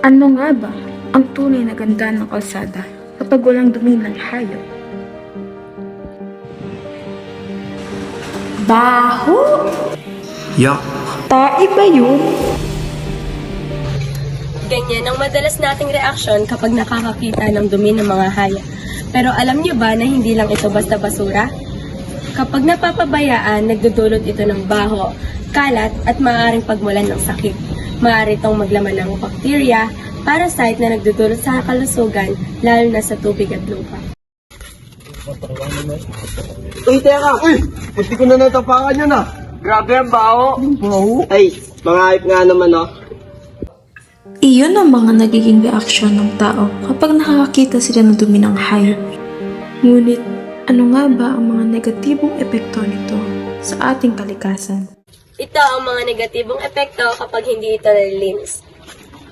Ano nga ba ang tunay na ganda ng kalsada kapag walang dumi ng hayop? Baho! Yak! Tae ba yun? Ganyan ang madalas nating reaksyon kapag nakakakita ng dumi ng mga hayop. Pero alam niyo ba na hindi lang ito basta basura? Kapag napapabayaan, nagdudulot ito ng baho, kalat at maaaring pagmulan ng sakit. Maaari itong maglaman ng bakterya, parasite na nagdudulot sa kalusugan, lalo na sa tubig at lupa. Uy, teka! Uy! Pati ko na natapakan yun ah! Grabe ang baho! Baho? Ay, mga hype nga naman oh. Iyon ang mga nagiging reaksyon ng tao kapag nakakakita sila ng dumi ng hayop. Ngunit, ano nga ba ang mga negatibong epekto nito sa ating kalikasan? Ito ang mga negatibong epekto kapag hindi ito nalilinis.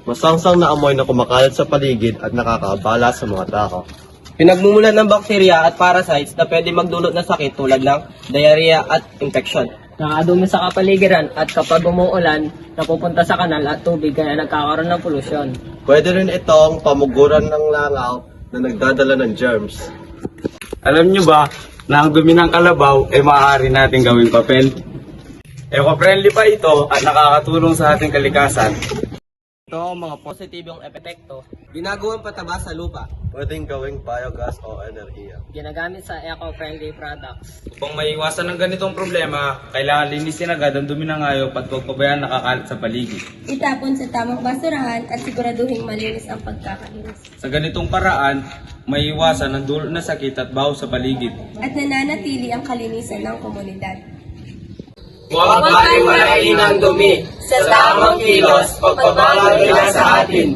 Masangsang na amoy na kumakalat sa paligid at nakakaabala sa mga tao. Pinagmumulan ng bakterya at parasites na pwede magdulot ng sakit tulad ng diarrhea at infection. Nakadumi sa kapaligiran at kapag umuulan, napupunta sa kanal at tubig kaya nagkakaroon ng polusyon. Pwede rin itong pamuguran ng langaw na nagdadala ng germs. Alam nyo ba na ang dumi ng kalabaw ay maaari natin gawing papel? Eco-friendly pa ito at nakakatulong sa ating kalikasan. Ito ang mga Positibong epekto, ginagawang pataba sa lupa. Pwedeng gawing biogas o enerhiya. ginagamit sa eco-friendly products. Upang maiwasan ng ganitong problema, kailangan linisin agad ang dumi ng hayop at huwag pabayaan nakakalat sa paligid. Itapon sa tamang basurahan at siguraduhin malinis ang pagkakalinis. Sa ganitong paraan, maiiwasan ang dulot na sakit at baho sa paligid. At nananatili ang kalinisan ng komunidad. Huwag tayong malain ang dumi. Sa tamang kilos, pagbabago nila sa atin.